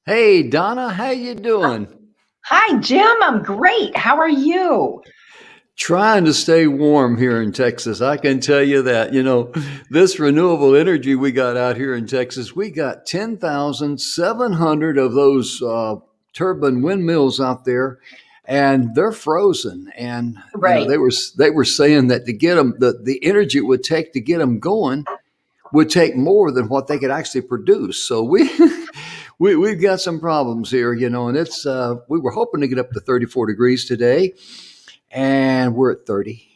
Hey Donna, how you doing? Hi, Jim. I'm great. How are you? Trying to stay warm here in Texas. I can tell you that. This renewable energy we got out here in Texas, we got 10,700 of those turbine windmills out there, and they're frozen. And Right. they were saying that to get them, the energy it would take to get them going would take more than what they could actually produce. So we've got some problems here, and it's we were hoping to get up to 34 degrees today, and we're at 30.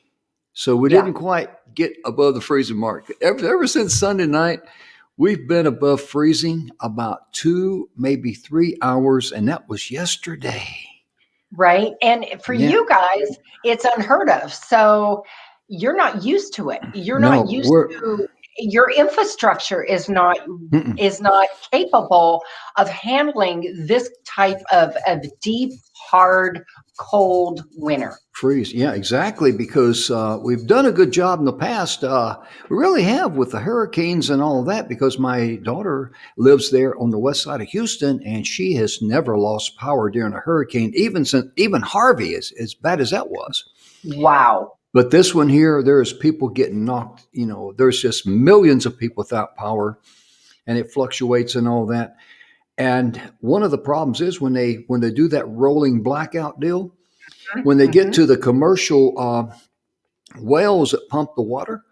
So we Yeah. didn't quite get above the freezing mark. Ever since Sunday night, we've been above freezing about 2, maybe 3 hours, and that was yesterday. Right. And for Yeah. you guys, it's unheard of. So you're not used to it. You're No, not used we're to your infrastructure mm-mm. is not capable of handling this type of deep, hard, cold winter. Freeze. Yeah, exactly. Because we've done a good job in the past. We really have with the hurricanes and all of that. Because my daughter lives there on the west side of Houston, and she has never lost power during a hurricane, even Harvey, as bad as that was. Wow. But this one here, there's people getting knocked. There's just millions of people without power, and it fluctuates and all that. And one of the problems is when they do that rolling blackout deal, when they get Mm-hmm. to the commercial wells that pump the water,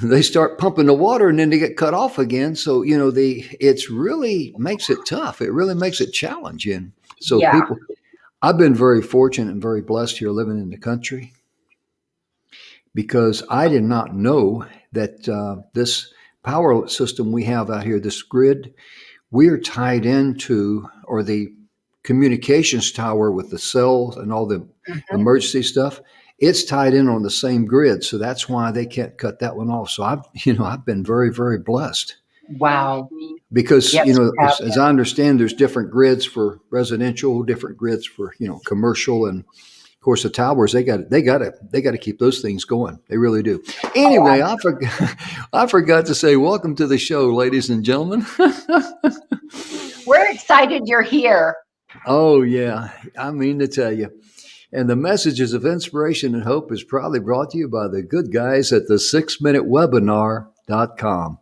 they start pumping the water and then they get cut off again. So it's really makes it tough. It really makes it challenging. So Yeah. people, I've been very fortunate and very blessed here living in the country because I did not know that this power system we have out here, this grid, we are tied into, or the communications tower with the cells and all the Hmm. emergency stuff, it's tied in on the same grid. So that's why they can't cut that one off. So I've been very, very blessed Wow. because, Yes, you have as been. I understand, there's different grids for residential, different grids for, commercial. And of course the towers, they got to keep those things going. They really do. Oh, Anyway, I forgot, I forgot to say, welcome to the show, ladies and gentlemen. we're excited you're here. Oh, yeah. I mean to tell you. And the messages of inspiration and hope is proudly brought to you by the good guys at the 6minutewebinar.com.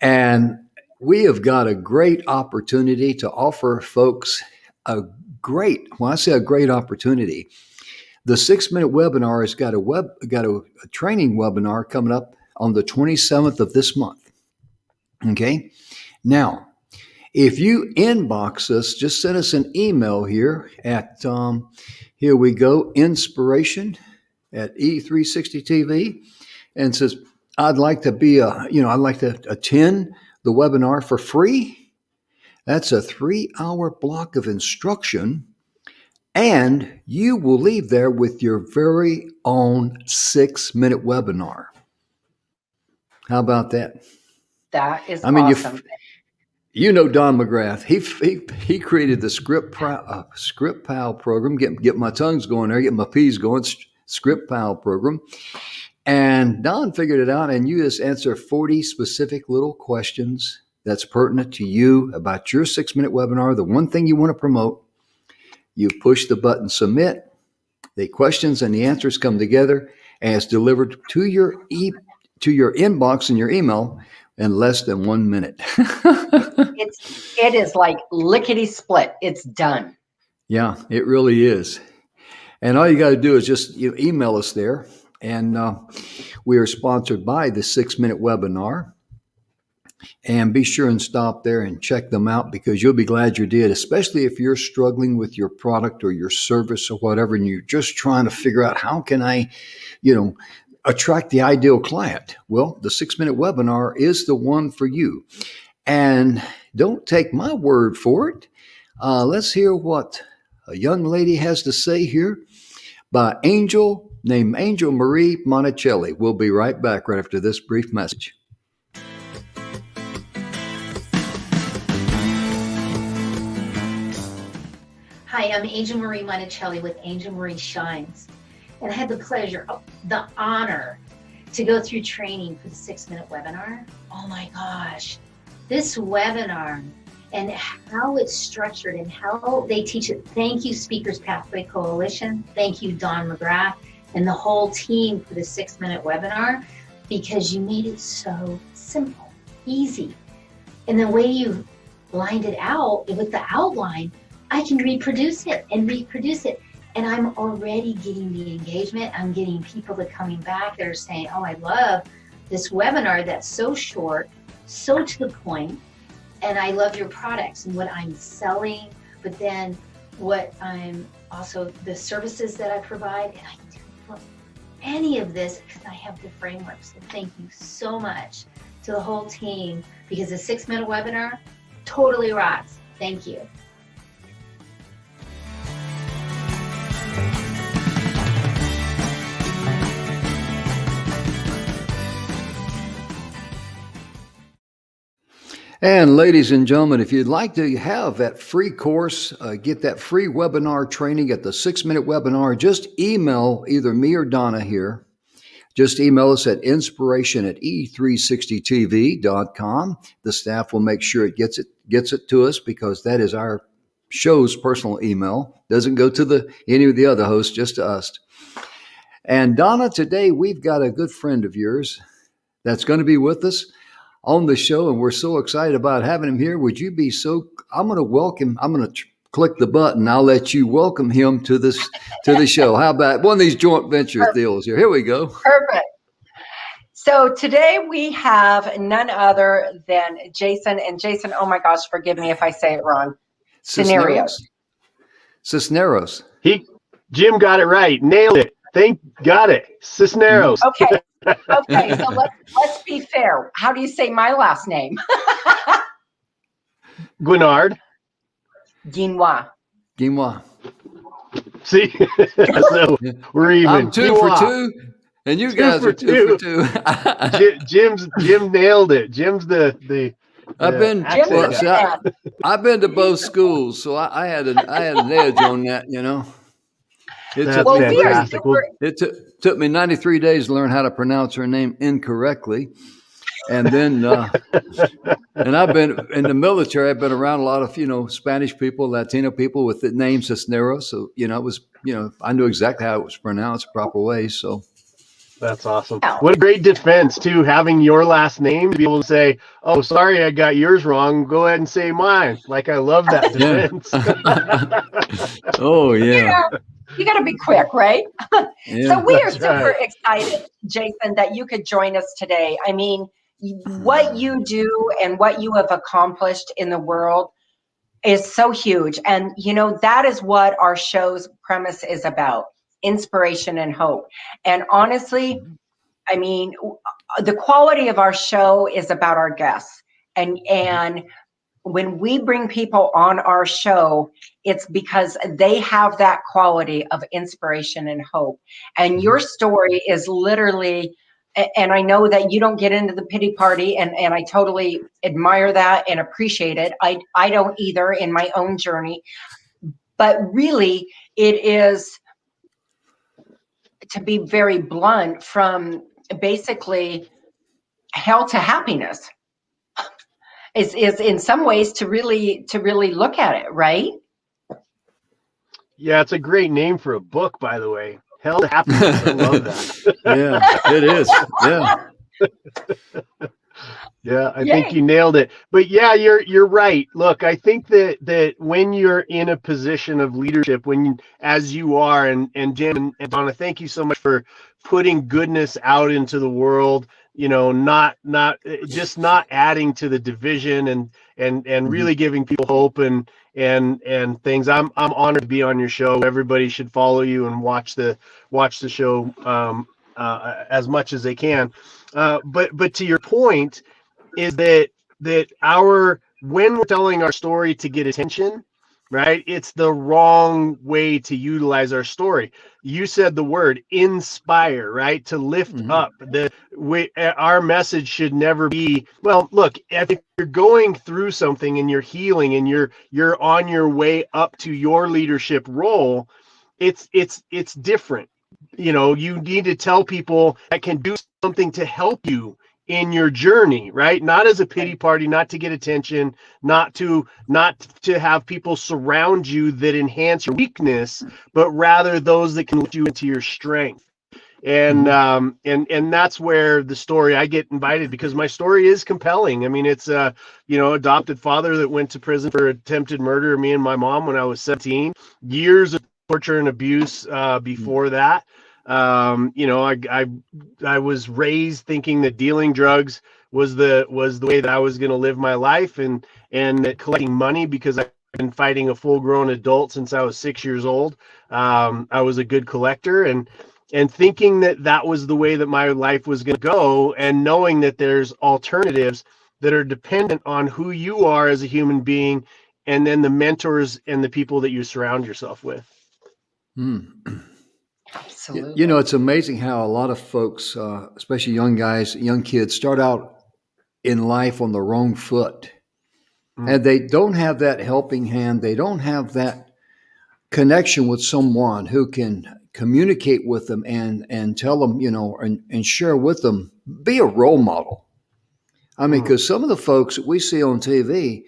And we have got a great opportunity to offer folks when I say a great opportunity, the 6 minute webinar has got a training webinar coming up on the 27th of this month. Okay. Now, if you inbox us, just send us an email here at, here we go, inspiration at E360 TV, and says, I'd like to attend the webinar for free. That's a 3 hour block of instruction, and you will leave there with your very own 6 minute webinar. How about that? That is I mean, awesome. Don McGrath. He created the Script Pal program. Get my tongues going there. Get my P's going. Script Pal program. And Don figured it out. And you just answer 40 specific little questions that's pertinent to you about your 6 minute webinar. The one thing you want to promote. You push the button submit. The questions and the answers come together, and it's delivered to your inbox in your email in less than 1 minute. It is like lickety split. It's done. Yeah, it really is. And all you got to do is just email us there. And we are sponsored by the 6 minute webinar. And be sure and stop there and check them out because you'll be glad you did, especially if you're struggling with your product or your service or whatever, and you're just trying to figure out how can I, you know, attract the ideal client. Well, the 6 minute webinar is the one for you. And don't take my word for it. Let's hear what a young lady has to say here by named Angel Marie Monticelli. We'll be right back right after this brief message. Hi, I'm Angel Marie Monticelli with Angel Marie Shines. And I had the pleasure, the honor to go through training for the 6 minute webinar. Oh my gosh, this webinar and how it's structured and how they teach it. Thank you, Speakers Pathway Coalition. Thank you, Don McGrath, and the whole team for the 6-minute webinar, because you made it so simple, easy. And the way you lined it out with the outline, I can reproduce it. And I'm already getting the engagement. I'm getting people that are coming back that are saying, oh, I love this webinar that's so short, so to the point, and I love your products and what I'm selling, but then what I'm also, the services that I provide, and I do for any of this because I have the framework. So thank you so much to the whole team, because the 6-minute webinar totally rocks. Thank you. And ladies and gentlemen, if you'd like to have that free course, get that free webinar training at the 6-minute webinar, just email either me or Donna here. Just email us at inspiration@e360tv.com. The staff will make sure it gets it to us, because that is our show's personal email. Doesn't go to any of the other hosts, just to us. And Donna, today we've got a good friend of yours that's going to be with us on the show, and we're so excited about having him here. Would you be I'm going to click the button. I'll let you welcome him to the show. How about one of these joint venture deals here? Here we go. Perfect. So today we have none other than Jason. And Jason, oh my gosh, forgive me if I say it wrong. Sisneros. Jim got it right. Nailed it. Got it. Cisneros. Okay. Okay. So let's be fair. How do you say my last name? Guinard. Guinois. See, so we're even. I'm 2 for 2, and you guys are 2 for 2. Jim nailed it. Jim's the I've been to both schools, so I had an edge on that, you know. It took me 93 days to learn how to pronounce her name incorrectly. And then, and I've been in the military. I've been around a lot of, Spanish people, Latino people with the name Sisneros. So, I knew exactly how it was pronounced the proper way. So that's awesome. What a great defense too, having your last name to be able to say, oh, sorry, I got yours wrong. Go ahead and say mine. Like, I love that defense. Oh, yeah. You got to be quick, right? Yeah, so we are super excited, Jason, that you could join us today. I mean, what you do and what you have accomplished in the world is so huge. And, that is what our show's premise is about: inspiration and hope. And honestly, I mean, the quality of our show is about our guests. And when we bring people on our show, it's because they have that quality of inspiration and hope. And your story is literally, and I know that you don't get into the pity party, and I totally admire that and appreciate it. I don't either in my own journey. But really, it is, to be very blunt, from basically hell to happiness. Is in some ways to really look at it, right? Yeah, it's a great name for a book, by the way. Hell to Happiness. I love that. Yeah, it is. Yeah. Yeah, I think you nailed it. But yeah, you're right. Look, I think that when you're in a position of leadership, as you are, and Jim and Donna, thank you so much for putting goodness out into the world. Not adding to the division, and really giving people hope and things. I'm honored to be on your show. Everybody should follow you and watch the show as much as they can. But to your point, is that when we're telling our story to get attention, right? It's the wrong way to utilize our story. You said the word inspire, right? To lift up. Our message should never be, well, look, if you're going through something and you're healing and you're on your way up to your leadership role, it's different. You need to tell people that can do something to help you in your journey, right? Not as a pity party, not to get attention, not to have people surround you that enhance your weakness, but rather those that can lift you into your strength. And and that's where the story, I get invited because my story is compelling. I mean, it's a adopted father that went to prison for attempted murder of me and my mom when I was 17. Years of torture and abuse before that. I was raised thinking that dealing drugs was the way that I was going to live my life, and that collecting money, because I've been fighting a full-grown adult since I was 6 years old. I was a good collector, and thinking that that was the way that my life was going to go, and knowing that there's alternatives that are dependent on who you are as a human being, and then the mentors and the people that you surround yourself with. Absolutely. It's amazing how a lot of folks, especially young guys, young kids, start out in life on the wrong foot. And they don't have that helping hand. They don't have that connection with someone who can communicate with them and tell them, and share with them, be a role model. I mean, because some of the folks that we see on TV,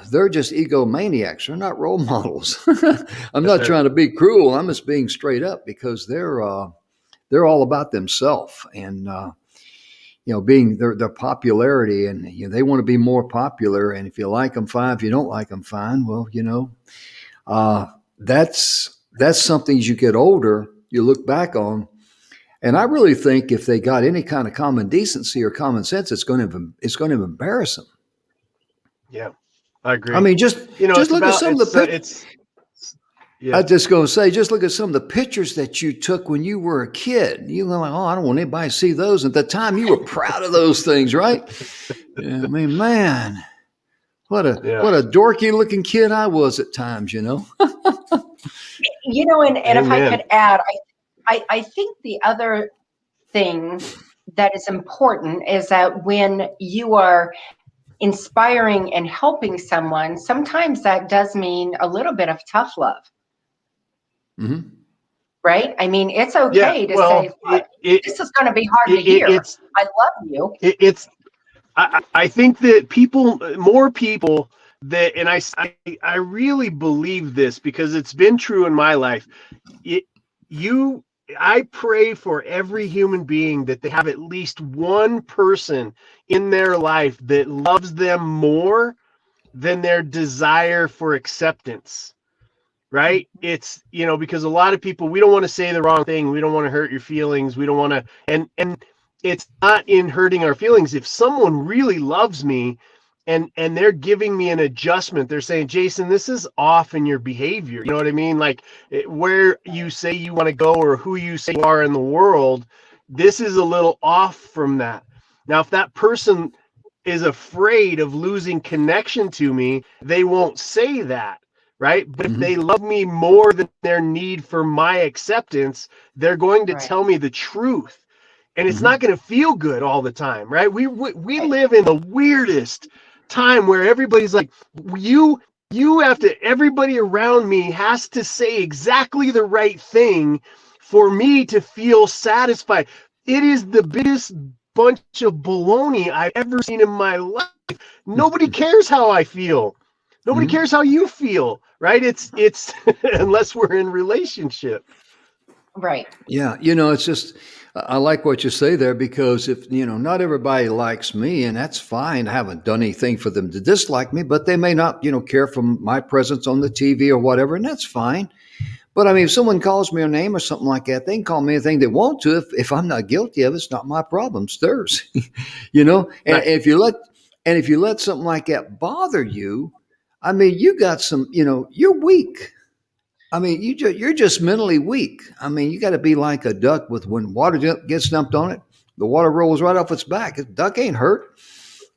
they're just egomaniacs. They're not role models. I'm not trying to be cruel. I'm just being straight up, because they're all about themselves and being their popularity, and they want to be more popular. And if you like them, fine. If you don't like them, fine. Well, that's something as you get older, you look back on. And I really think if they got any kind of common decency or common sense, it's going to embarrass them. Yeah, I agree. I mean, just look at some of the pictures. I was just going to say, just look at some of the pictures that you took when you were a kid. You go like, oh, I don't want anybody to see those. At the time, you were proud of those things, right? Yeah, I mean, man, what a dorky looking kid I was at times, And if I could add, I think the other thing that is important is that when you are inspiring and helping someone, sometimes that does mean a little bit of tough love. Mm-hmm. Right? I mean, it's okay to say, this is going to be hard to hear. I love you. I think that more people that, and I really believe this because it's been true in my life. I pray for every human being that they have at least one person in their life that loves them more than their desire for acceptance. Right? It's, because a lot of people, we don't want to say the wrong thing. We don't want to hurt your feelings. We don't want to, and it's not in hurting our feelings. If someone really loves me and they're giving me an adjustment, they're saying, Jason, this is off in your behavior. You know what I mean? Like where you say you want to go or who you say you are in the world, this is a little off from that. Now, if that person is afraid of losing connection to me, they won't say that. Right. But if they love me more than their need for my acceptance, they're going to tell me the truth. And it's not going to feel good all the time. Right. We live in the weirdest time where everybody's like, you have to, everybody around me has to say exactly the right thing for me to feel satisfied. It is the biggest bunch of baloney I've ever seen in my life. Nobody cares how I feel. Nobody cares how you feel, right? It's unless we're in relationship. Right. Yeah. It's just, I like what you say there, because if, not everybody likes me, and that's fine. I haven't done anything for them to dislike me, but they may not, care for my presence on the TV or whatever. And that's fine. But I mean, if someone calls me a name or something like that, they can call me anything they want to. If I'm not guilty of it, it's not my problem. It's theirs, and if you let something like that bother you, I mean, you got some, you're weak. I mean, you're just mentally weak. I mean, you got to be like a duck when water gets dumped on it, the water rolls right off its back. The duck ain't hurt.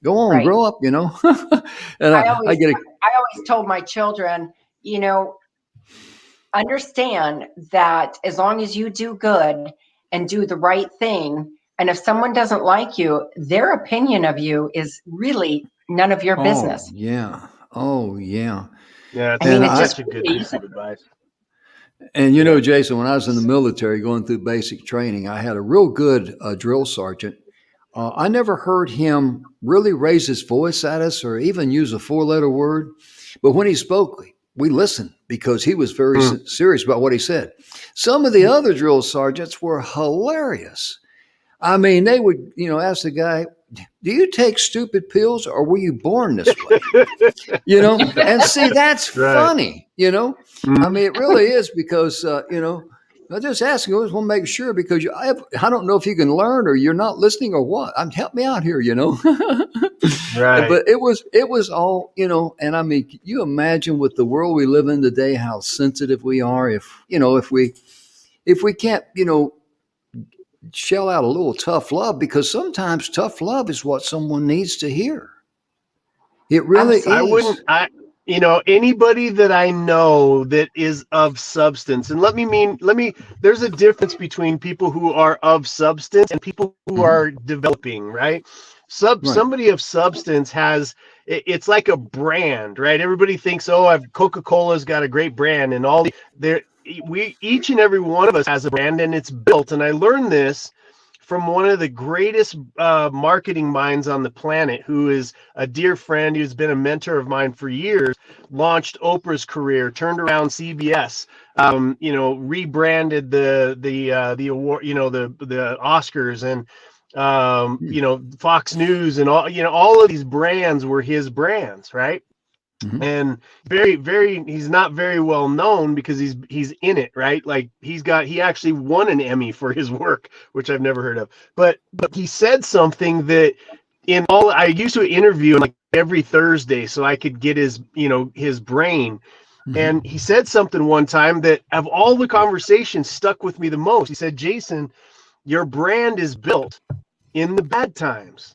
Go on, grow up, And I always told my children, understand that as long as you do good and do the right thing, and if someone doesn't like you, their opinion of you is really none of your business. Yeah. Oh, yeah. Yeah, it's just a good piece of advice. And Jason, when I was in the military going through basic training, I had a real good drill sergeant I never heard him really raise his voice at us or even use a four-letter word. But when he spoke, we listened because he was very serious about what he said. Some of the other drill sergeants were hilarious. I mean, they would, ask the guy, do you take stupid pills or were you born this way? And see, that's funny, I mean, it really is because, I just asking, I just want to make sure because I don't know if you can learn or you're not listening or what. Help me out here, Right. But it was all, and I mean, can you imagine with the world we live in today, how sensitive we are if we can't, shell out a little tough love because sometimes tough love is what someone needs to hear. It really is. I wouldn't, anybody that I know that is of substance, and there's a difference between people who are of substance and people who are developing, right? Somebody of substance it's like a brand, right? Everybody thinks, Coca-Cola's got a great brand and each and every one of us has a brand and it's built. And I learned this from one of the greatest marketing minds on the planet, who is a dear friend, who's been a mentor of mine for years, launched Oprah's career, turned around CBS, rebranded the award, the Oscars and Fox News and all of these brands were his brands, right? And he's not very well known because he's in it, right? Like he actually won an Emmy for his work, which I've never heard of. But he said something that I used to interview him like every Thursday so I could get his brain. And he said something one time that of all the conversations stuck with me the most. He said, Jason, your brand is built in the bad times.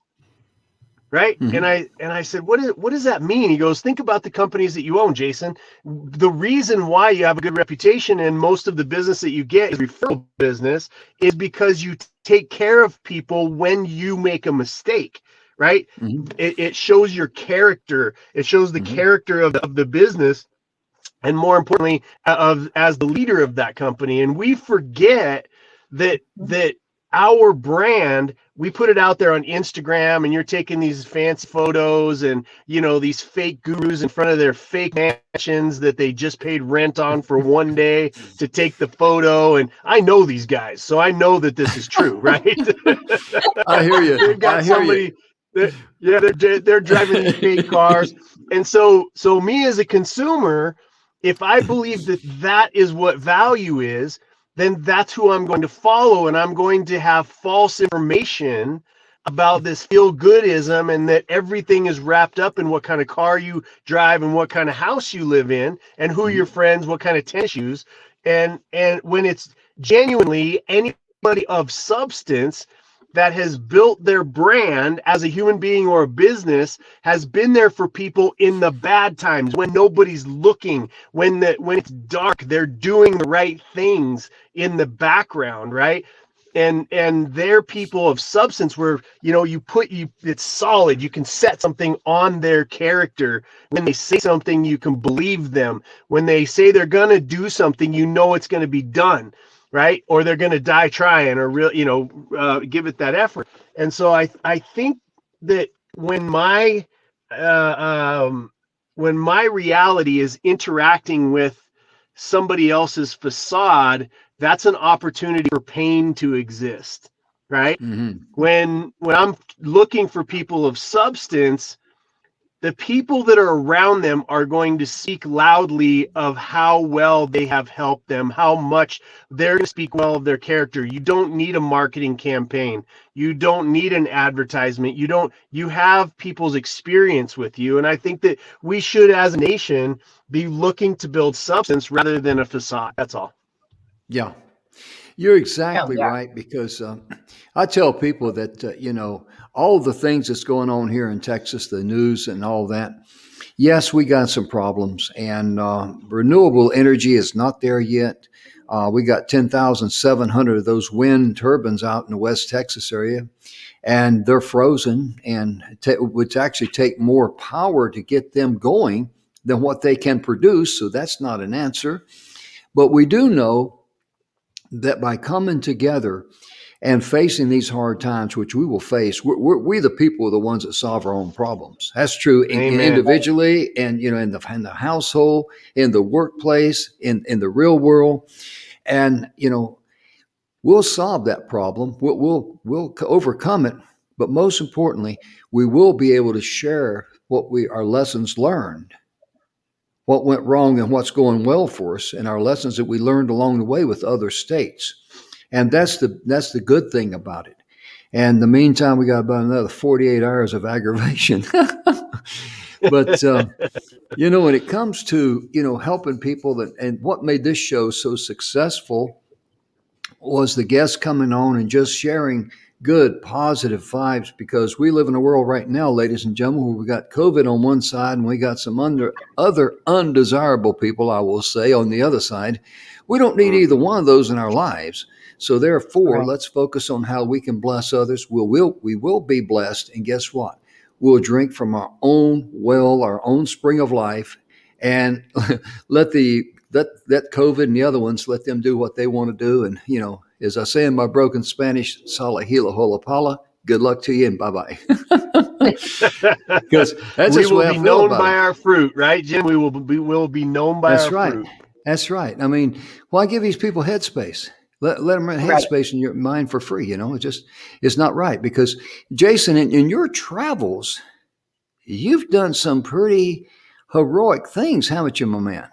Right. And I said, what does that mean? He goes, think about the companies that you own, Jason. The reason why you have a good reputation and most of the business that you get is referral business is because you take care of people when you make a mistake. Right. It shows your character. It shows the character of the business. And more importantly, as the leader of that company. And we forget that our brand, we put it out there on Instagram and you're taking these fancy photos and, these fake gurus in front of their fake mansions that they just paid rent on for one day to take the photo. And I know these guys, so I know that this is true, right? I hear you. They've got somebody, they're driving these fake cars. And so me as a consumer, if I believe that is what value is, then that's who I'm going to follow, and I'm going to have false information about this feel-goodism and that everything is wrapped up in what kind of car you drive and what kind of house you live in and who are your friends, what kind of tennis shoes. And when it's genuinely anybody of substance that has built their brand as a human being or a business, has been there for people in the bad times when nobody's looking, when it's dark, they're doing the right things in the background, right? And they're people of substance where it's solid. You can set something on their character. When they say something, you can believe them. When they say they're gonna do something, it's gonna be done. Right? Or they're going to die trying or give it that effort. And so I think that when my reality is interacting with somebody else's facade, that's an opportunity for pain to exist. Right? When I'm looking for people of substance, the people that are around them are going to speak loudly of how well they have helped them, how much they're going to speak well of their character. You don't need a marketing campaign. You don't need an advertisement. You have people's experience with you. And I think that we should, as a nation, be looking to build substance rather than a facade. That's all. Yeah. You're exactly right, because I tell people that, all the things that's going on here in Texas, the news and all that, yes, we got some problems, and renewable energy is not there yet. We got 10,700 of those wind turbines out in the West Texas area, and they're frozen, and it would actually take more power to get them going than what they can produce, so that's not an answer. But we do know that by coming together And facing these hard times, which we will face, we the people are the ones that solve our own problems. That's true Amen. individually, and in the household, in the workplace, in the real world, and we'll solve that problem. We'll overcome it. But most importantly, we will be able to share our lessons learned, what went wrong and what's going well for us, and our lessons that we learned along the way with other states. And that's the good thing about it. And in the meantime, we got about another 48 hours of aggravation. But when it comes to helping people, and what made this show so successful was the guests coming on and just sharing good, positive vibes, because we live in a world right now, ladies and gentlemen, where we got COVID on one side and we got some other undesirable people, I will say, on the other side. We don't need either one of those in our lives. So therefore, let's focus on how we can bless others. We will be blessed, and guess what? We'll drink from our own well, our own spring of life, and let COVID and the other ones, let them do what they want to do. And as I say in my broken Spanish, Sala Hila Hola Pala, good luck to you and bye-bye. Because that's we just the way I will be feel known about by it. our fruit, right, Jim? We will be known by our fruit. That's right. I mean, why give these people headspace? Let them have headspace in your mind for free. It's not right. Because Jason, in your travels, you've done some pretty heroic things, haven't you, my man?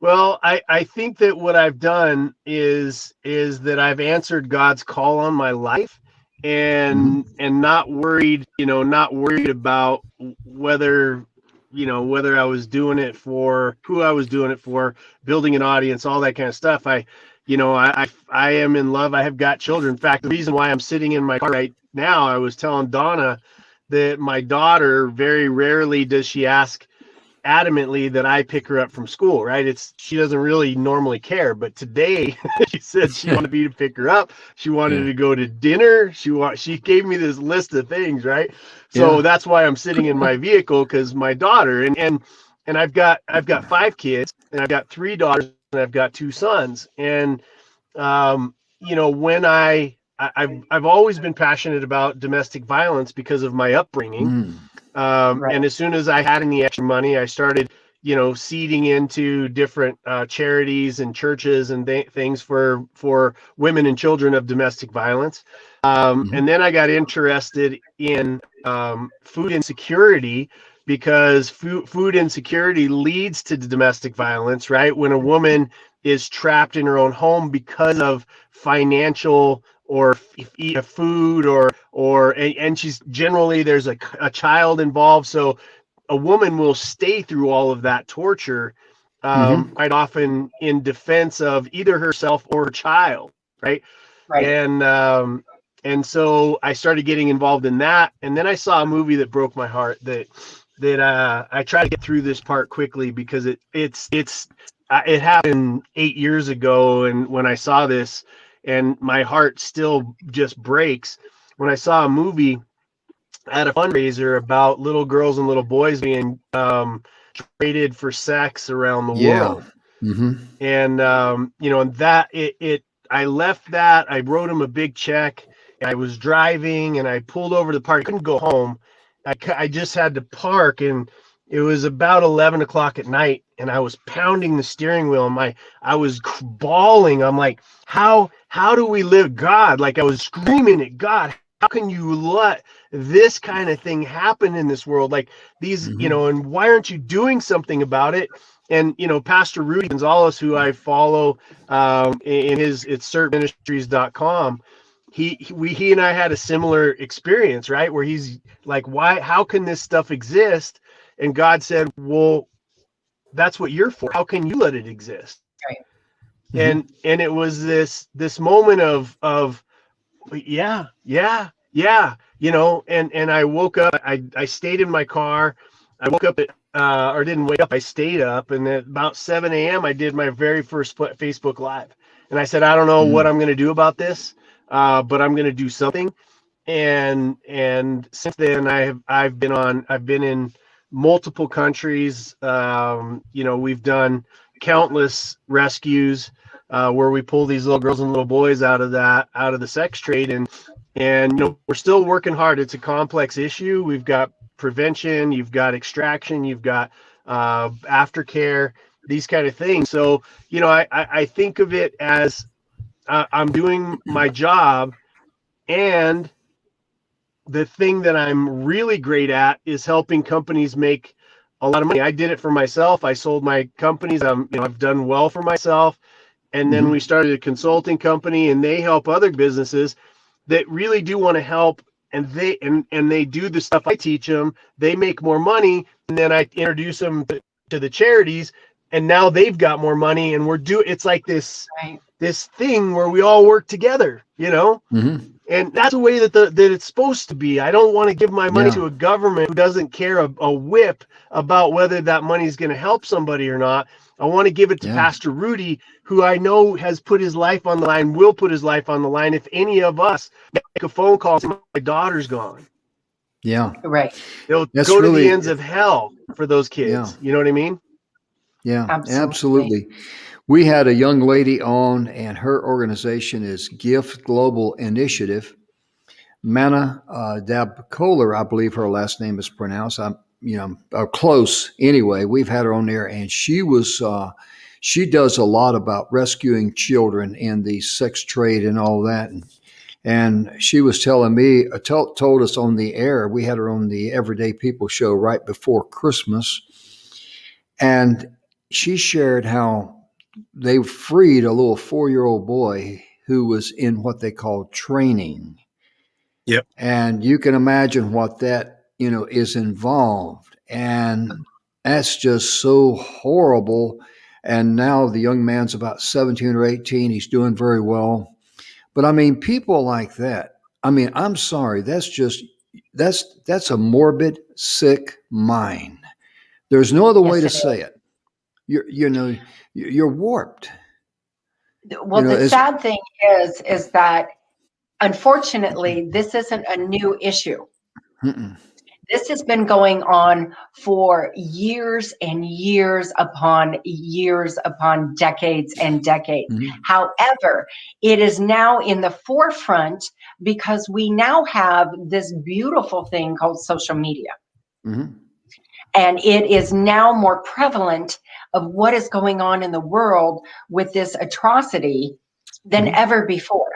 Well, I think that what I've done is that I've answered God's call on my life, and not worried about whether I was doing it for who I was doing it for, building an audience, all that kind of stuff. I am in love. I have got children. In fact, the reason why I'm sitting in my car right now, I was telling Donna that my daughter, very rarely does she ask adamantly that I pick her up from school, right? She doesn't really normally care, but today she said she wanted me to pick her up. She wanted to go to dinner. She gave me this list of things, right? So that's why I'm sitting in my vehicle, because my daughter and I've got 5 kids, and I've got 3 daughters, and I've got 2 sons. And when I've always been passionate about domestic violence because of my upbringing. And as soon as I had any extra money, I started, seeding into different charities and churches and things for women and children of domestic violence. And then I got interested in food insecurity, because food insecurity leads to domestic violence, right? When a woman is trapped in her own home because of financial or eat a food and she's generally, there's a child involved. So a woman will stay through all of that torture, quite often in defense of either herself or her child. Right. And so I started getting involved in that. And then I saw a movie that broke my heart, that I try to get through this part quickly, because it happened 8 years ago. And when I saw this, and my heart still just breaks when I saw a movie at a fundraiser about little girls and little boys being traded for sex around the world. And and that I left that. I wrote him a big check. I was driving, and I pulled over to the park. I couldn't go home. I just had to park, and it was about 11 o'clock at night, and I was pounding the steering wheel, and I was bawling. I'm like, how do we live, God? Like, I was screaming at God, how can you let this kind of thing happen in this world? Like these, and why aren't you doing something about it? And, Pastor Rudy Gonzalez, who I follow in his, it's certministries.com, he and I had a similar experience, right? Where he's like, how can this stuff exist? And God said, well, that's what you're for. How can you let it exist? Right. And it was this moment of yeah. And I woke up, I stayed in my car. I woke up or didn't wake up. I stayed up, and at about 7 a.m. I did my very first Facebook Live. And I said, I don't know what I'm going to do about this, but I'm going to do something. And since then I've been in multiple countries. We've done countless rescues. where we pull these little girls and little boys out of the sex trade. And we're still working hard. It's a complex issue. We've got prevention, you've got extraction, you've got aftercare, these kind of things. So, I think of it as I'm doing my job, and the thing that I'm really great at is helping companies make a lot of money. I did it for myself. I sold my companies. I've done well for myself. And then we started a consulting company, and they help other businesses that really do want to help. And they do the stuff I teach them. They make more money, and then I introduce them to the charities, and now they've got more money. And it's like this thing where we all work together, And that's the way that it's supposed to be. I don't want to give my money to a government who doesn't care a whip about whether that money is going to help somebody or not. I want to give it to Pastor Rudy, who I know has put his life on the line, will put his life on the line if any of us make a phone call and say, my daughter's gone. Yeah. Right. They'll go to the ends of hell for those kids. Yeah. You know what I mean? Yeah, absolutely. We had a young lady on, and her organization is Gift Global Initiative. Mana Dabkoler, I believe her last name is pronounced. I'm close. Anyway, we've had her on there, and she does a lot about rescuing children in the sex trade and all that. And she was telling me, told us on the air, we had her on the Everyday People show right before Christmas, and she shared how they freed a little 4-year-old boy who was in what they call training. Yep. And you can imagine what that, is involved. And that's just so horrible. And now the young man's about 17 or 18. He's doing very well. But I mean, people like that, I'm sorry, that's a morbid, sick mind. There's no other way to say it. You're warped. Well, the sad thing is that unfortunately, this isn't a new issue. This has been going on for years and years upon decades and decades. However, it is now in the forefront because we now have this beautiful thing called social media. And it is now more prevalent of what is going on in the world with this atrocity than ever before.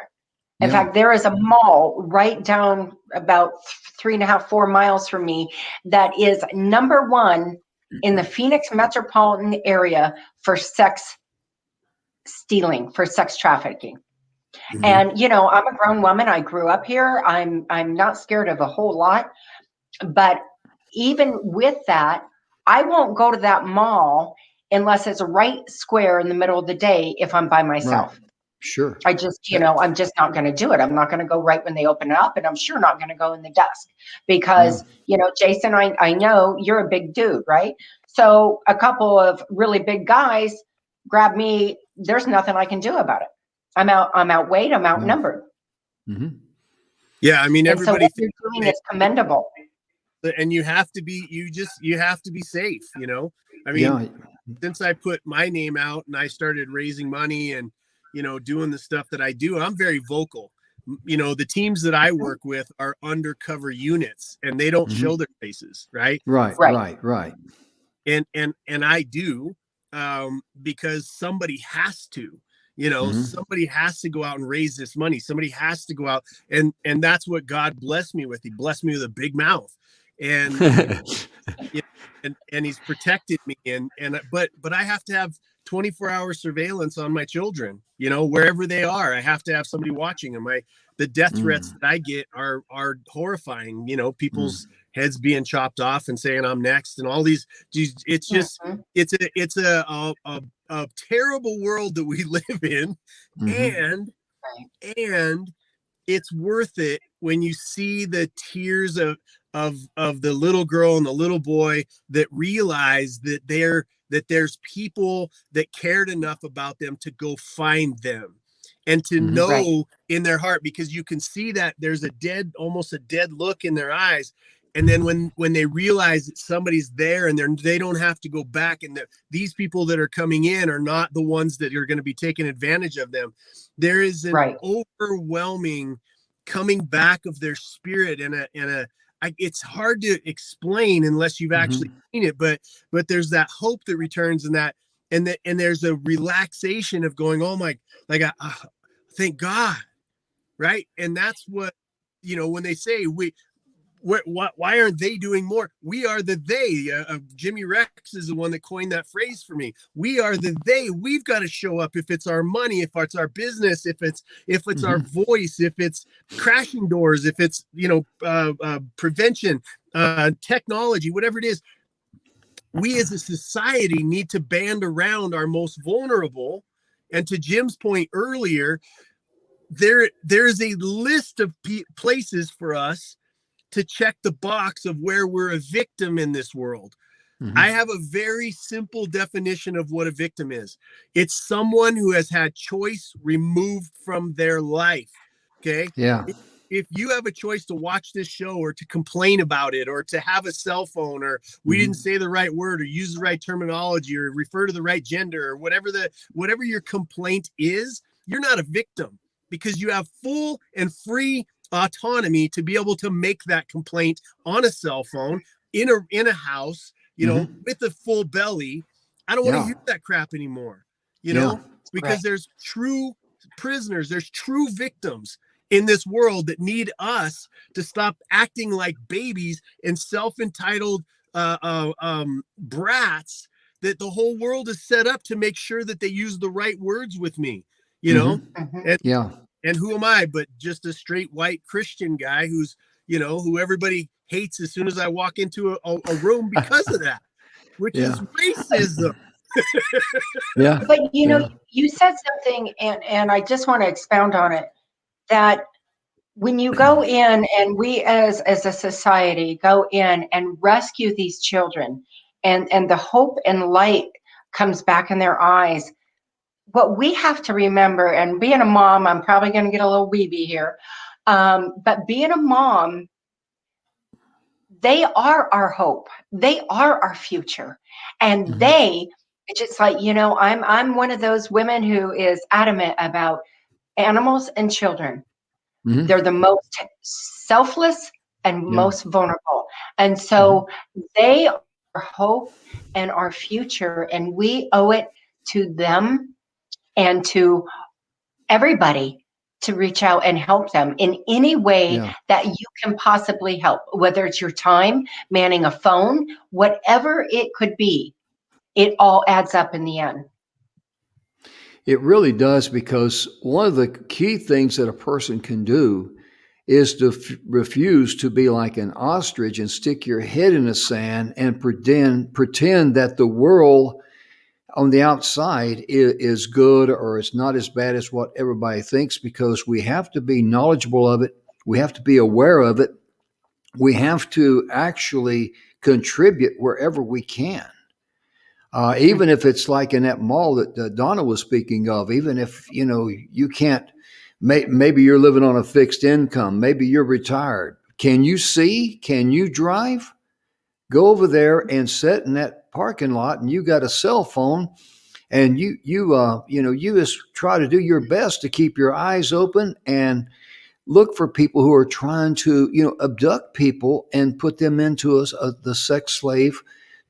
In fact, there is a mall right down about 3.5, 4 miles from me that is number one in the Phoenix metropolitan area for sex stealing, for sex trafficking. And, I'm a grown woman. I grew up here. I'm not scared of a whole lot. But even with that, I won't go to that mall unless it's right square in the middle of the day if I'm by myself. Right. Sure. I just, I'm just not going to do it. I'm not going to go right when they open it up, and I'm sure not going to go in the dusk because, Jason, I know you're a big dude, right? So a couple of really big guys grab me. There's nothing I can do about it. I'm outweighed. I'm outnumbered. Yeah. I mean, everybody. So what you're doing is commendable. And you have to be safe, I mean, since I put my name out and I started raising money and, doing the stuff that I do, I'm very vocal. The teams that I work with are undercover units and they don't show their faces. Right. And I do, because somebody has to, somebody has to go out and raise this money. Somebody has to go out. And that's what God blessed me with. He blessed me with a big mouth. And and he's protected me but I have to have 24-hour surveillance on my children, wherever they are. I have to have somebody watching them. The death threats that I get are horrifying, people's heads being chopped off and saying I'm next and all these. It's just it's a terrible world that we live in, and it's worth it when you see the tears of the little girl and the little boy that realize that there's people that cared enough about them to go find them and to know in their heart, because you can see that there's almost a dead look in their eyes. And then when they realize that somebody's there and they don't have to go back, and that these people that are coming in are not the ones that are going to be taking advantage of them, there is an overwhelming coming back of their spirit it's hard to explain unless you've actually seen it, but there's that hope that returns, and there's a relaxation of going, oh my, thank God, right? And that's what, when they say why aren't they doing more? We are the they. Jimmy Rex is the one that coined that phrase for me. We are the they. We've got to show up. If it's our money, if it's our business, if it's our voice, if it's crashing doors, if it's prevention, technology, whatever it is. We as a society need to band around our most vulnerable. And to Jim's point earlier, there's a list of places for us to check the box of where we're a victim in this world. I have a very simple definition of what a victim is. It's someone who has had choice removed from their life. Okay. Yeah. If you have a choice to watch this show or to complain about it or to have a cell phone, or we didn't say the right word or use the right terminology or refer to the right gender or whatever your complaint is, you're not a victim, because you have full and free autonomy to be able to make that complaint on a cell phone, in a house, with a full belly. I don't want to hear that crap anymore, because there's true prisoners, there's true victims in this world that need us to stop acting like babies and self-entitled brats that the whole world is set up to make sure that they use the right words with me, And who am I but just a straight white Christian guy who everybody hates as soon as I walk into a room because of that, which is racism. But you said something, and I just want to expound on it, that when you go in, and we as a society go in and rescue these children, and the hope and light comes back in their eyes, what we have to remember, and being a mom, I'm probably going to get a little weeby here, but being a mom, they are our hope. They are our future. And it's just like, I'm one of those women who is adamant about animals and children. They're the most selfless and most vulnerable. And so they are hope and our future, and we owe it to them and to everybody to reach out and help them in any way that you can possibly help, whether it's your time, manning a phone, whatever it could be. It all adds up in the end. It really does, because one of the key things that a person can do is to refuse to be like an ostrich and stick your head in the sand and pretend that the world on the outside is good, or it's not as bad as what everybody thinks, because we have to be knowledgeable of it. We have to be aware of it. We have to actually contribute wherever we can. Even if it's like in that mall that Donna was speaking of, even if, you can't, maybe you're living on a fixed income, maybe you're retired. Can you see? Can you drive? Go over there and sit in that parking lot, and you got a cell phone, and you just try to do your best to keep your eyes open and look for people who are trying to, abduct people and put them into the sex slave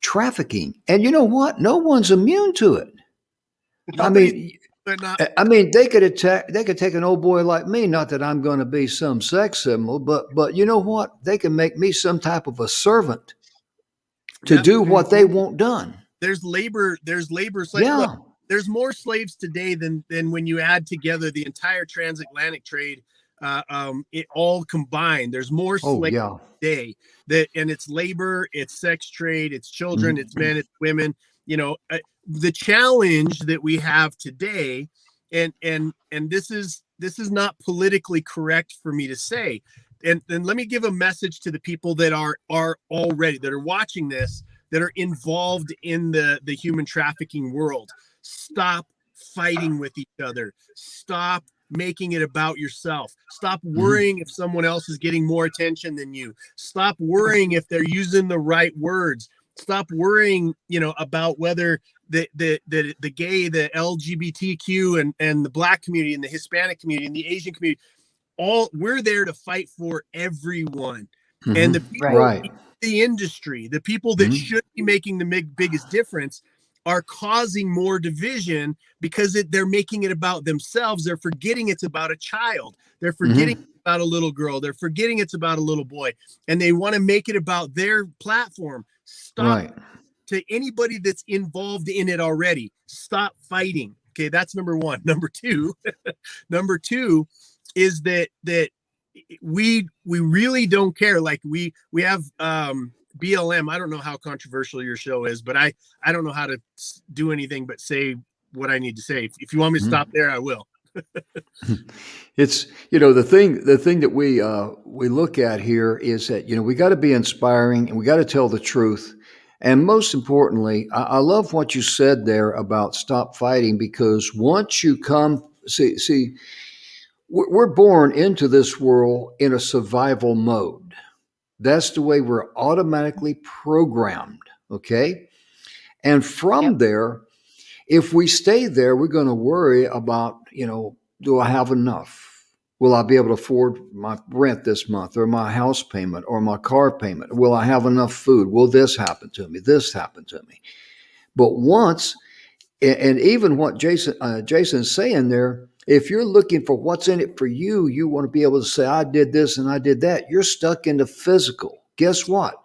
trafficking. And you know what? No one's immune to it. They could take an old boy like me, not that I'm going to be some sex symbol, but you know what? They can make me some type of a servant to do what they want done. There's labor slaves. Look, there's more slaves today than when you add together the entire transatlantic trade, it all combined. There's more slaves today, and it's labor, it's sex trade, it's children, it's men, it's women. The challenge that we have today, and this is not politically correct for me to say. And let me give a message to the people that are already, that are watching this, that are involved in the human trafficking world. Stop fighting with each other. Stop making it about yourself. Stop worrying if someone else is getting more attention than you. Stop worrying if they're using the right words. Stop worrying, about whether the gay, the LGBTQ and the Black community and the Hispanic community and the Asian community, we're there to fight for everyone. And the people in the industry, the people that should be making the biggest difference, are causing more division because they're making it about themselves. They're forgetting it's about a child. They're forgetting it's about a little girl. They're forgetting it's about a little boy. And they want to make it about their platform. Stop. To anybody that's involved in it already, stop fighting. Okay, that's number one. Number two is that we really don't care. Like we have BLM. I don't know how controversial your show is, but I don't know how to do anything but say what I need to say. If you want me to stop there, I will. It's, the thing that we look at here is that, we got to be inspiring and we got to tell the truth. And most importantly, I love what you said there about stop fighting, because once you see, we're born into this world in a survival mode. That's the way we're automatically programmed. Okay. And from there, if we stay there, we're going to worry about, do I have enough? Will I be able to afford my rent this month, or my house payment, or my car payment? Will I have enough food? Will this happen to me? This happened to me. But once, and even what Jason's saying there, if you're looking for what's in it for you, you want to be able to say, I did this and I did that. You're stuck in the physical. Guess what?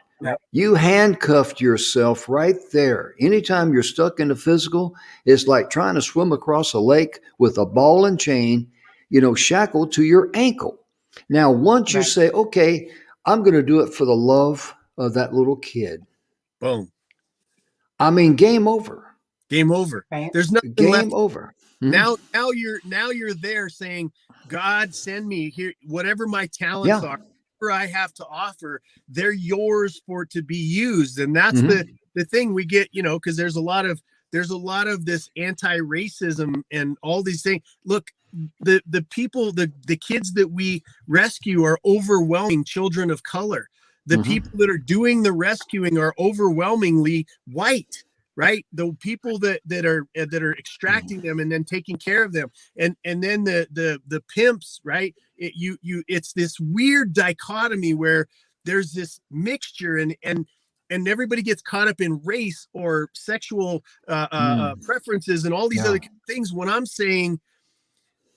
You handcuffed yourself right there. Anytime you're stuck in the physical, it's like trying to swim across a lake with a ball and chain, shackled to your ankle. Now, once you say, okay, I'm going to do it for the love of that little kid. Boom. I mean, game over. Game over. Right. There's nothing Game left. over. Now you're there saying, God, send me here, whatever my talents are, whatever I have to offer, they're yours for to be used. And that's the thing we get, because there's a lot of this anti-racism and all these things. Look, the people, the kids that we rescue are overwhelming children of color. The people that are doing the rescuing are overwhelmingly white. Right, the people that are extracting them and then taking care of them, and then the pimps, right? It's this weird dichotomy where there's this mixture, and everybody gets caught up in race or sexual preferences and all these other things. When I'm saying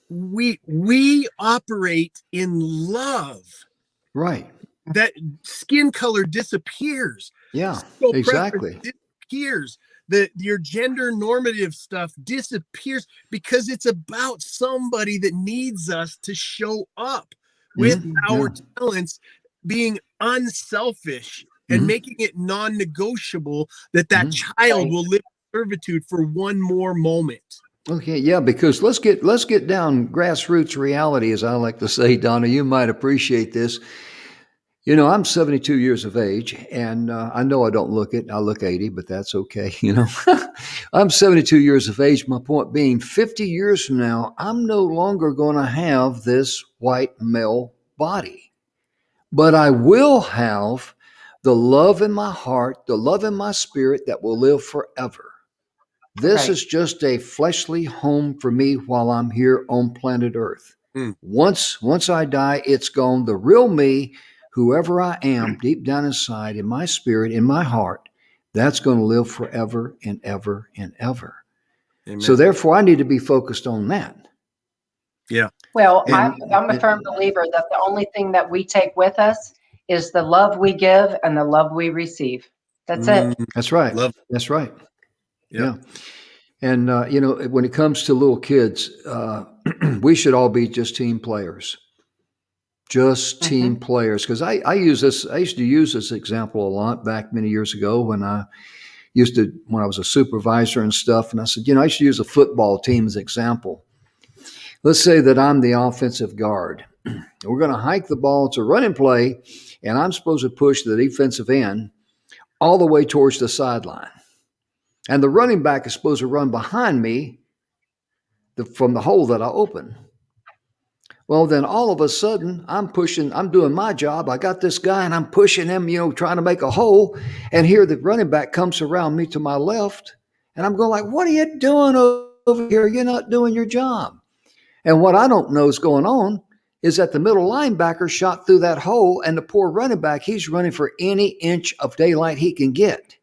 we operate in love, right? That skin color disappears. Yeah, Sexual exactly. Disappears. Your gender normative stuff disappears because it's about somebody that needs us to show up with our talents, being unselfish and making it non-negotiable that child will live in servitude for one more moment. Okay, yeah, because let's get down grassroots reality, as I like to say. Donna, you might appreciate this. I'm 72 years of age, and I know I don't look it. I look 80, but that's okay. I'm 72 years of age. My point being, 50 years from now, I'm no longer going to have this white male body, but I will have the love in my heart, the love in my spirit that will live forever. This is just a fleshly home for me while I'm here on planet Earth. Once I die, it's gone. The real me, whoever I am, deep down inside, in my spirit, in my heart, that's going to live forever and ever and ever. Amen. So therefore, I need to be focused on that. Yeah. Well, I'm a firm believer that the only thing that we take with us is the love we give and the love we receive. That's it. That's right. That's right. Yeah. And, when it comes to little kids, we should all be just team players. Just team players. Because I used to use this example a lot back many years ago when I was a supervisor and stuff. And I said, I should use a football team as an example. Let's say that I'm the offensive guard. We're going to hike the ball to run and play, and I'm supposed to push the defensive end all the way towards the sideline. And the running back is supposed to run behind me from the hole that I open. Well, then all of a sudden, I'm doing my job. I got this guy and I'm pushing him, trying to make a hole. And here the running back comes around me to my left. And I'm going like, what are you doing over here? You're not doing your job. And what I don't know is going on is that the middle linebacker shot through that hole and the poor running back, he's running for any inch of daylight he can get.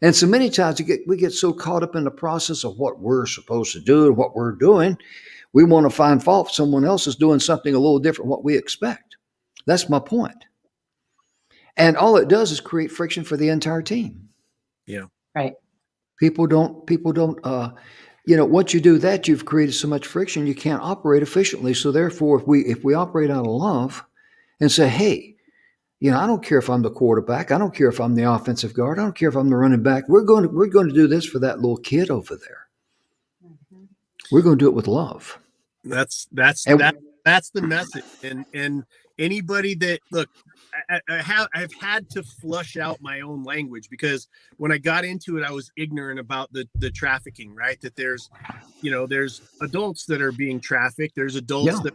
And so many times we get so caught up in the process of what we're supposed to do and what we're doing, we want to find fault. Someone else is doing something a little different from what we expect. That's my point. And all it does is create friction for the entire team. Yeah. Right. People don't, once you do that, you've created so much friction, you can't operate efficiently. So therefore, if we operate out of love and say, hey, I don't care if I'm the quarterback. I don't care if I'm the offensive guard. I don't care if I'm the running back. We're going to do this for that little kid over there. Mm-hmm. We're going to do it with love. That's the message. And anybody that look, I've had to flush out my own language, because when I got into it, I was ignorant about the trafficking, right? That there's adults that are being trafficked. There's adults that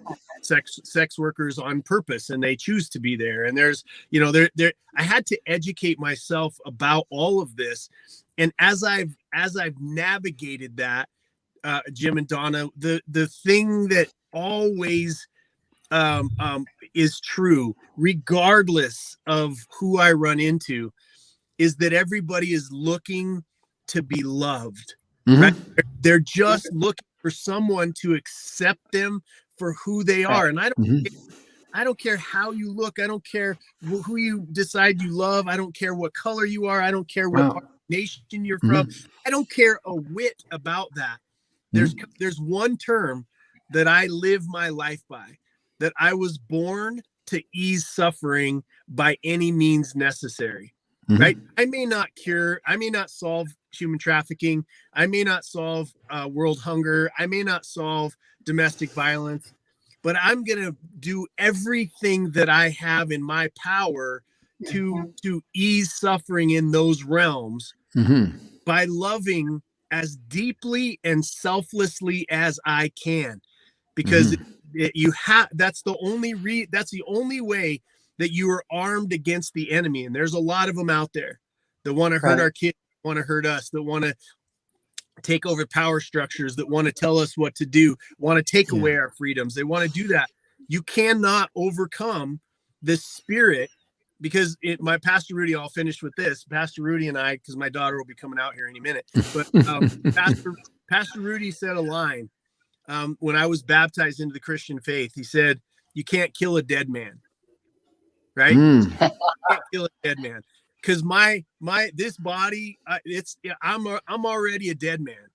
sex workers on purpose, and they choose to be there. And there's, I had to educate myself about all of this. And as I've navigated that, Jim and Donna, the thing that always is true, regardless of who I run into, is that everybody is looking to be loved. Mm-hmm. Right? They're just looking for someone to accept them for who they are. And I don't care how you look. I don't care who you decide you love. I don't care what color you are. I don't care what nation you're from. I don't care a whit about that. There's one term that I live my life by, that I was born to ease suffering by any means necessary. Mm-hmm. Right? I may not solve human trafficking. I may not solve world hunger. I may not solve domestic violence, but I'm going to do everything that I have in my power to ease suffering in those realms by loving as deeply and selflessly as I can, because that's the only way that you are armed against the enemy. And there's a lot of them out there that want to hurt our kids, want to hurt us, that want to take over power structures, that want to tell us what to do, want to take away our freedoms. They want to do that. You cannot overcome the spirit, because my Pastor Rudy, I'll finish with this. Pastor Rudy and I, because my daughter will be coming out here any minute, but Pastor Rudy said a line when I was baptized into the Christian faith. He said, "You can't kill a dead man." Right? You can't kill a dead man, because this body, I'm already a dead man,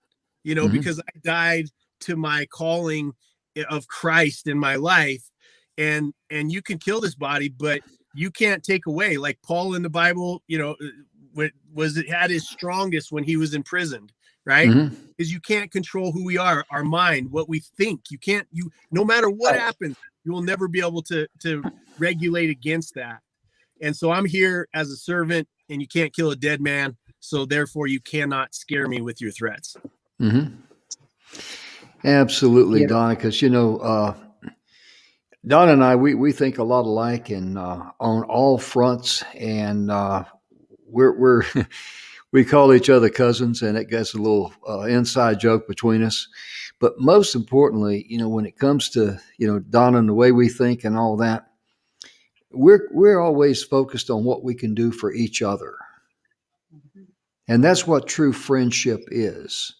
because I died to my calling of Christ in my life, and you can kill this body, but you can't take away, like Paul in the Bible, was it at his strongest when he was imprisoned, right? Because you can't control who we are, our mind, what we think. No matter what happens, you will never be able to regulate against that. And so I'm here as a servant, and you can't kill a dead man. So therefore you cannot scare me with your threats. Absolutely, Donna. Because, Donna and I, we think a lot alike, and on all fronts, and we're we call each other cousins, and it gets a little inside joke between us. But most importantly, when it comes to Donna and the way we think and all that, we're always focused on what we can do for each other, and that's what true friendship is.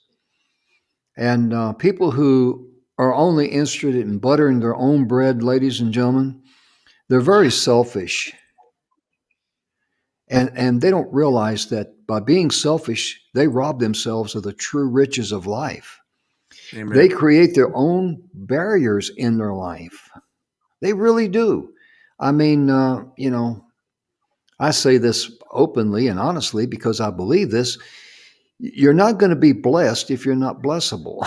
And people who are only interested in buttering their own bread, ladies and gentlemen, they're very selfish. And they don't realize that by being selfish, they rob themselves of the true riches of life. Amen. They create their own barriers in their life. They really do. I mean, I say this openly and honestly because I believe this. You're not going to be blessed if you're not blessable.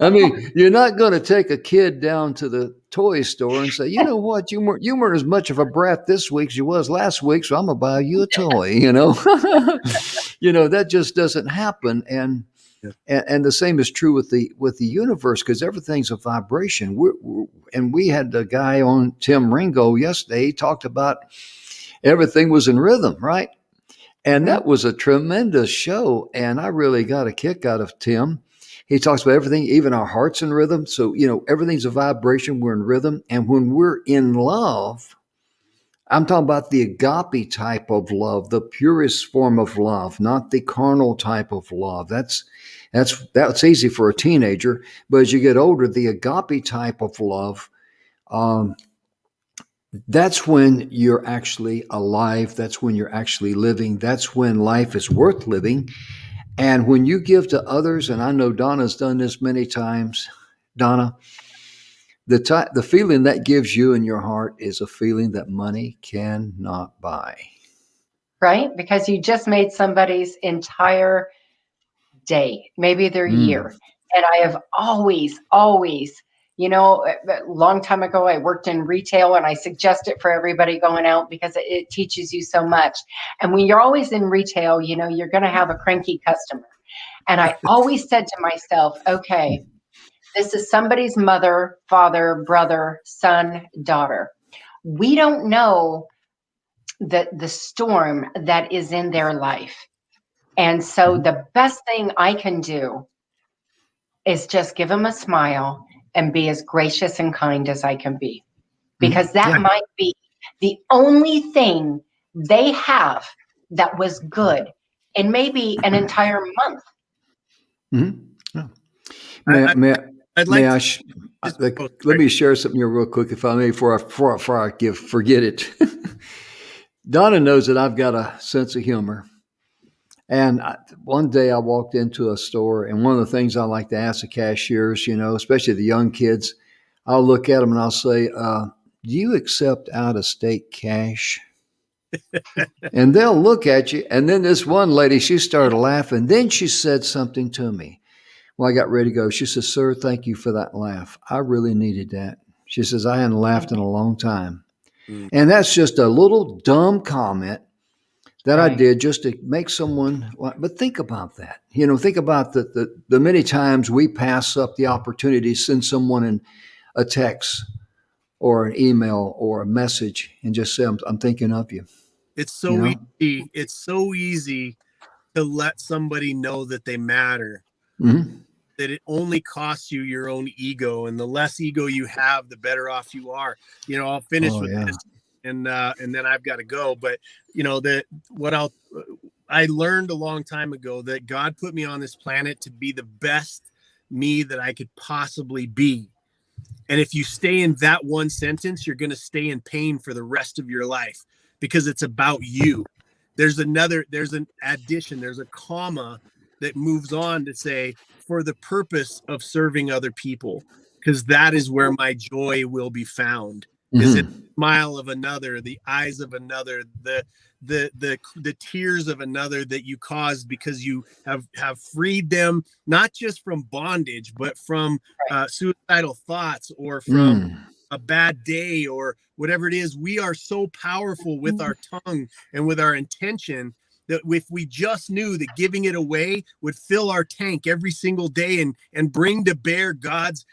I mean, you're not going to take a kid down to the toy store and say, you know what, you weren't as much of a brat this week as you was last week, so I'm going to buy you a toy, That just doesn't happen. And Yeah. And the same is true with the universe, because everything's a vibration. And we had a guy on, Tim Ringo, yesterday. He talked about everything was in rhythm, right? And that was a tremendous show. And I really got a kick out of Tim. He talks about everything, even our heart's in rhythm. So, everything's a vibration. We're in rhythm. And when we're in love, I'm talking about the agape type of love, the purest form of love, not the carnal type of love. That's easy for a teenager, but as you get older, the agape type of love, um, that's when you're actually alive. That's when you're actually living. That's when life is worth living. And when you give to others, and I know Donna's done this many times, Donna, the feeling that gives you in your heart is a feeling that money cannot buy. Right? Because you just made somebody's entire day, maybe their year. And I have always, a long time ago, I worked in retail, and I suggest it for everybody going out because it teaches you so much. And when you're always in retail, you're going to have a cranky customer. And I always said to myself, okay, this is somebody's mother, father, brother, son, daughter. We don't know the storm that is in their life. And so the best thing I can do is just give them a smile and be as gracious and kind as I can be. Because that might be the only thing they have that was good in maybe an entire month. Mm-hmm. Yeah. I'd like let me share something here real quick, if I may, before I forget it. Donna knows that I've got a sense of humor. And one day I walked into a store, and one of the things I like to ask the cashiers, especially the young kids, I'll look at them and I'll say, do you accept out-of-state cash? And they'll look at you. And then this one lady, she started laughing. Then she said something to me. Well, I got ready to go. She says, sir, thank you for that laugh. I really needed that. She says, I hadn't laughed in a long time. And that's just a little dumb comment that I did just to make someone, but think about that. Think about the many times we pass up the opportunity to send someone a text or an email or a message and just say, I'm thinking of you. It's so easy. It's so easy to let somebody know that they matter. Mm-hmm. That it only costs you your own ego, and the less ego you have, the better off you are. I'll finish with this, and then I've got to go. But I learned a long time ago that God put me on this planet to be the best me that I could possibly be. And if you stay in that one sentence, you're going to stay in pain for the rest of your life, because it's about you. There's an addition, there's a comma that moves on to say, for the purpose of serving other people, because that is where my joy will be found. Is it the smile of another, the eyes of another, the tears of another that you caused because you have freed them, not just from bondage, but from suicidal thoughts or from a bad day or whatever it is. We are so powerful with our tongue and with our intention that if we just knew that giving it away would fill our tank every single day and bring to bear God's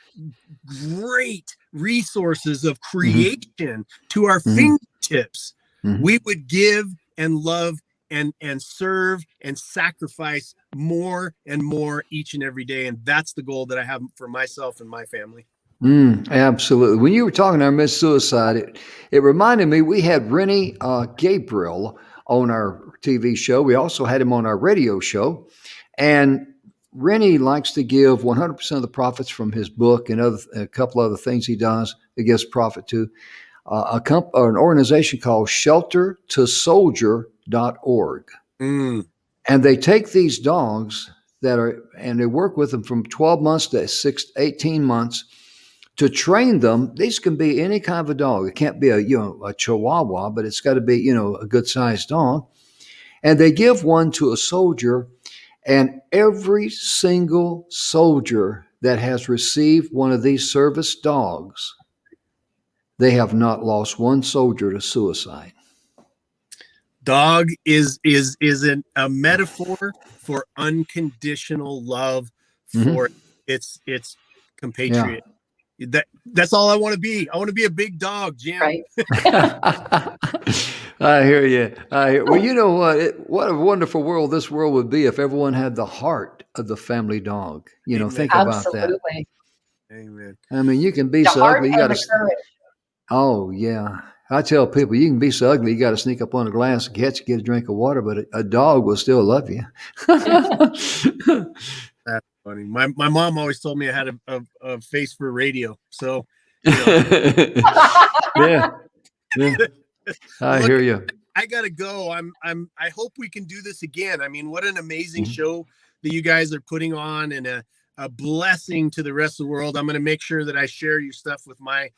great resources of creation to our fingertips, we would give and love and serve and sacrifice more and more each and every day. And that's the goal that I have for myself and my family. Absolutely. When you were talking about Miss Suicide, it reminded me, we had Rennie Gabriel on our TV show. We also had him on our radio show. And Rennie likes to give 100% of the profits from his book and a couple other things he does. He gives profit to an organization called sheltertosoldier.org. And they take these dogs and they work with them from 12 months to 18 months to train them. These can be any kind of a dog. It can't be a Chihuahua, but it's got to be, a good sized dog. And they give one to a soldier, and every single soldier that has received one of these service dogs, they have not lost one soldier to suicide. Dog is a metaphor for unconditional love for its compatriot. That's all I want to be. I want to be a big dog, Jim. Right. I hear you. Well, you know what? What a wonderful world this world would be if everyone had the heart of the family dog. You know, Amen. think about that. Absolutely. Amen. I mean, you can be The so heart ugly. You and got the to. courage. Oh yeah. I tell people you can be so ugly. You got to sneak up on a glass and catch, get a drink of water, but a dog will still love you. That's funny. My mom always told me I had a face for radio. So, you know. Yeah. I Look, hear you. I gotta go. I hope we can do this again. I mean, what an amazing show that you guys are putting on, and a blessing to the rest of the world. I'm gonna make sure that I share your stuff with my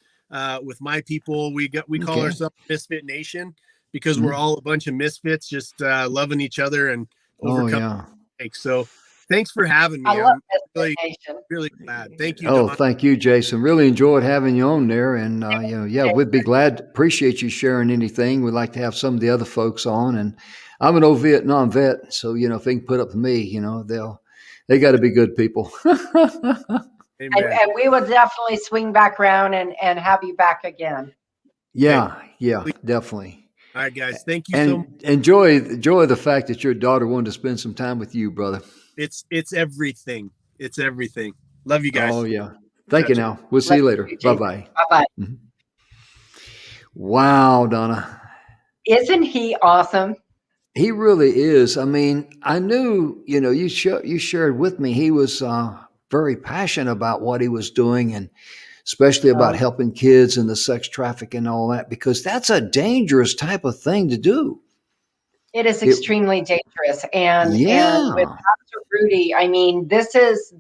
people. We call ourselves Misfit Nation because we're all a bunch of misfits, just loving each other and overcoming mistakes. So thanks for having me. I love I'm this really glad. Thank you, Oh, Don. thank you, Jason. Really enjoyed having you on there. And, we'd be glad, appreciate you sharing anything. We'd like to have some of the other folks on. And I'm an old Vietnam vet. So, if they can put up with me, they got to be good people. And we will definitely swing back around and have you back again. Yeah, definitely. All right, guys. Thank you so much. Enjoy the fact that your daughter wanted to spend some time with you, brother. It's everything. It's everything. Love you guys. Oh, yeah. Thank you now. We'll see you later. Bye-bye. Bye-bye. Wow, Donna. Isn't he awesome? He really is. I mean, I knew, you shared with me, he was very passionate about what he was doing, and especially about helping kids and the sex trafficking and all that, because that's a dangerous type of thing to do. It is extremely dangerous. And with Pastor Rudy, I mean, this is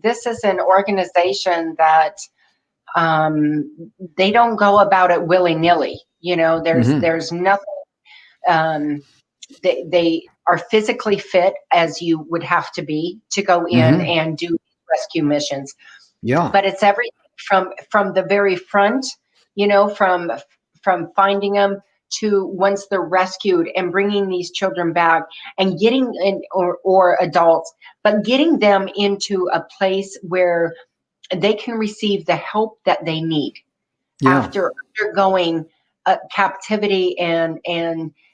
an organization that they don't go about it willy-nilly. There's nothing. They are physically fit, as you would have to be to go in and do rescue missions. Yeah. But it's everything from the very front, from finding them to once they're rescued and bringing these children back and getting in, or adults, but getting them into a place where they can receive the help that they need after undergoing captivity and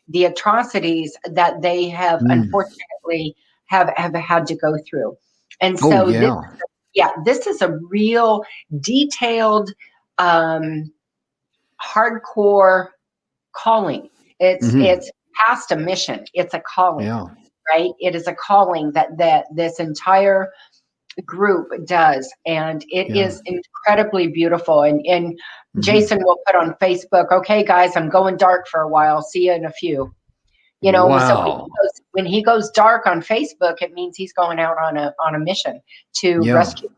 the atrocities that they have unfortunately have had to go through. And so this is a real detailed, hardcore calling. It's past a mission. It's a calling, right? It is a calling that this entire group does, and it is incredibly beautiful. And Jason will put on Facebook, "Okay, guys, I'm going dark for a while. See you in a few." So when he goes dark on Facebook, it means he's going out on a mission to rescue.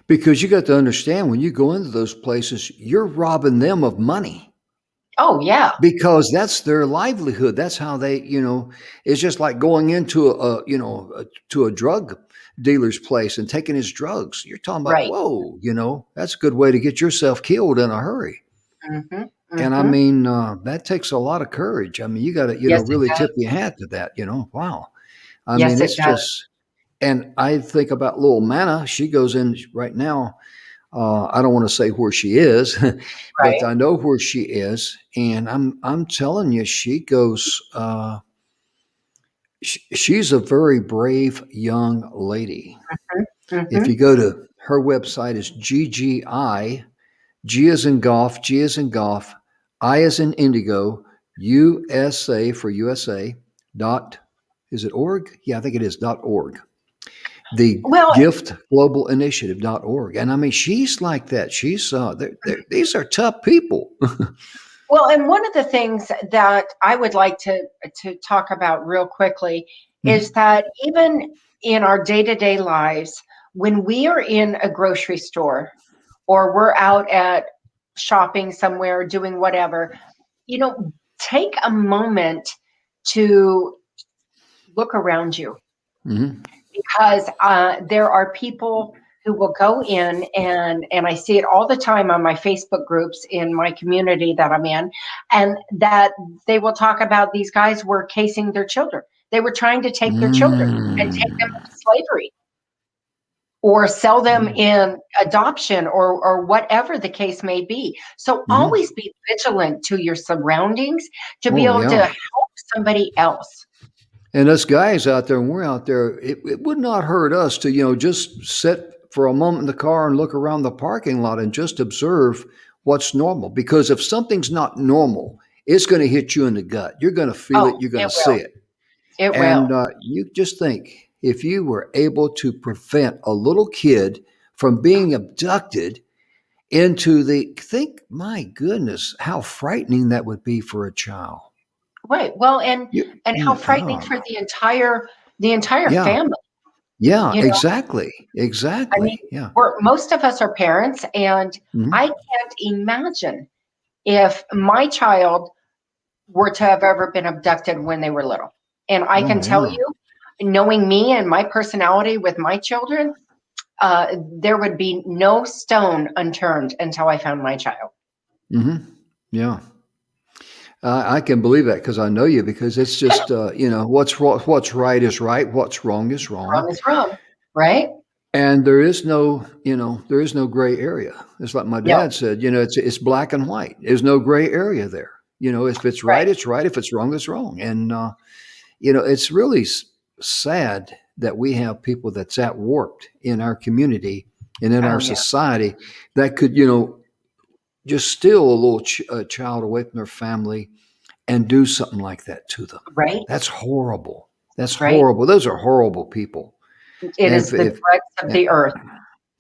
Because you got to understand, when you go into those places, you're robbing them of money. Oh, yeah. Because that's their livelihood. That's how they, it's just like going into to a drug dealer's place and taking his drugs. You're talking about, whoa, that's a good way to get yourself killed in a hurry. And I mean, that takes a lot of courage. I mean, you got to, really tip your hat to that, Wow. I mean, it's just, and I think about little Manna. She goes in right now. I don't want to say where she is, but I know where she is. And I'm telling you, she goes, she's a very brave young lady. If you go to her website, is GGI, G as in golf, G as in golf, I as in indigo, USA for USA, is it org? Yeah, I think it is .org. The giftglobalinitiative.org. And I mean, she's like that. She's, these are tough people. Well, and one of the things that I would like to talk about real quickly is that even in our day-to-day lives, when we are in a grocery store or we're out at shopping somewhere, doing whatever, take a moment to look around you. Because there are people who will go in and I see it all the time on my Facebook groups in my community that I'm in, and that they will talk about these guys were casing their children. They were trying to take their children and take them into slavery or sell them in adoption or whatever the case may be. So always be vigilant to your surroundings to be able to help somebody else. And us guys out there, when we're out there, it would not hurt us to, just sit for a moment in the car and look around the parking lot and just observe what's normal. Because if something's not normal, it's going to hit you in the gut. You're going to feel it. You're going to see it. It and will. You just think, if you were able to prevent a little kid from being abducted my goodness, how frightening that would be for a child. Right. Well, and how frightening for the entire family. Yeah, exactly. I mean, Yeah. most of us are parents, and I can't imagine if my child were to have ever been abducted when they were little. And I can tell you, knowing me and my personality with my children, there would be no stone unturned until I found my child. Yeah. I can believe that because I know you, because it's just, what's right is right. What's wrong is wrong. Wrong is wrong, right? And there is no gray area. It's like my dad said, it's black and white. There's no gray area there. If it's right, it's right. If it's wrong, it's wrong. And, it's really sad that we have people that's that warped in our community and in our society that could, just steal a little child away from their family and do something like that to them. Right. That's horrible. That's horrible. Those are horrible people. It is the dregs of the earth.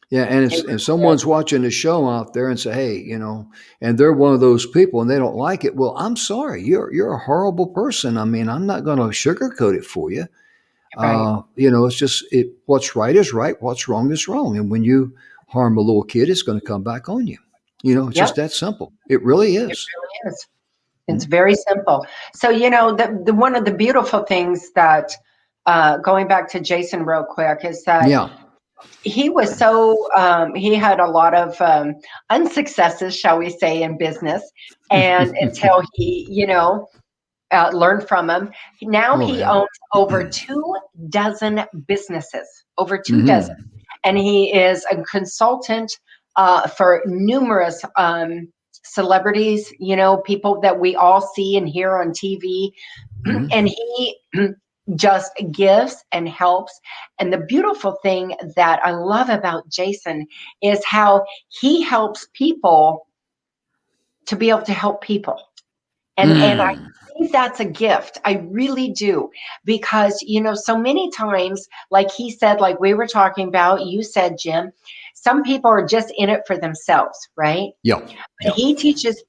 Yeah, and if someone's watching the show out there and say, hey, and they're one of those people and they don't like it, well, I'm sorry. You're a horrible person. I mean, I'm not going to sugarcoat it for you. Right. It's just what's right is right. What's wrong is wrong. And when you harm a little kid, it's going to come back on you. It's just that simple. It really is. It really is. It's very simple. So, the one of the beautiful things that, going back to Jason real quick, is that he was he had a lot of unsuccesses, shall we say, in business. And until he, learned from them, now he owns over 24 businesses, over 24. And he is a consultant for numerous celebrities, people that we all see and hear on TV. And he just gives and helps. And the beautiful thing that I love about Jason is how he helps people to be able to help people. And I think that's a gift. I really do. Because, so many times, like he said, like we were talking about, you said, Jim, some people are just in it for themselves, right? Yeah. But he teaches,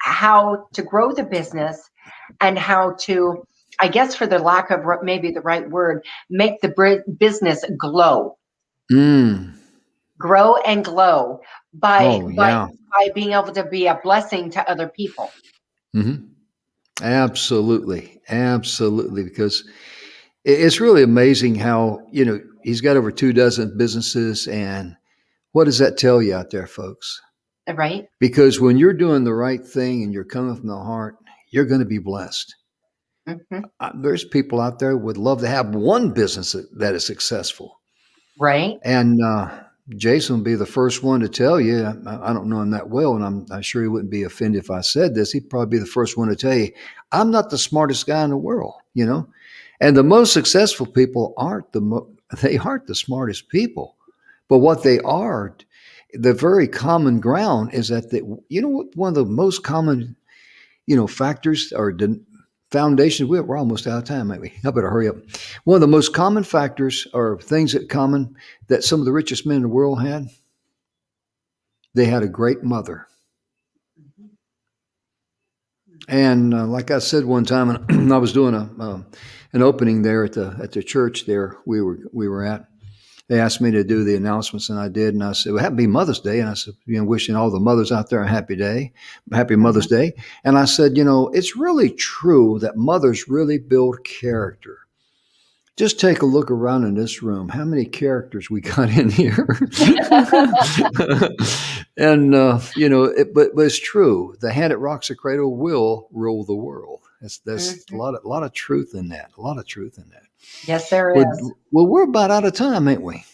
how to grow the business and how to, I guess for the lack of maybe the right word, make the business glow. Grow and glow by being able to be a blessing to other people. Absolutely. Because it's really amazing how, he's got over 24 businesses. And what does that tell you out there, folks? Right. Because when you're doing the right thing and you're coming from the heart, you're going to be blessed. There's people out there who would love to have one business that is successful. Right. And Jason would be the first one to tell you, I don't know him that well, and I'm sure he wouldn't be offended if I said this. He'd probably be the first one to tell you, I'm not the smartest guy in the world, And the most successful people aren't the smartest people. But what they are, the very common ground is that one of the most common, factors or the foundations. We're almost out of time, maybe. I better hurry up. One of the most common factors or things that some of the richest men in the world had, they had a great mother. And like I said one time, and I was doing an opening there at the church there we were at. They asked me to do the announcements, and I did. And I said, well, happy Mother's Day. And I said, wishing all the mothers out there a happy Mother's Day. And I said, it's really true that mothers really build character. Just take a look around in this room. How many characters we got in here? And but it's true. The hand that rocks the cradle will rule the world. That's a lot of truth in that. A lot of truth in that. Yes, there Well, is. well, we're about out of time, ain't we?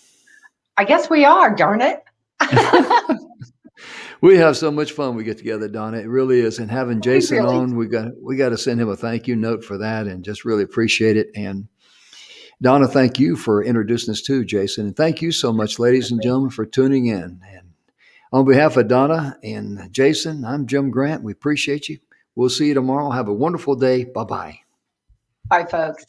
I guess we are. Darn it. We have so much fun. We get together, Donna. It really is. And having Jason really on, we got to send him a thank you note for that, and just really appreciate it. And Donna, thank you for introducing us to Jason. And thank you so much, ladies and gentlemen, for tuning in. And on behalf of Donna and Jason, I'm Jim Grant. We appreciate you. We'll see you tomorrow. Have a wonderful day. Bye-bye. Bye, folks.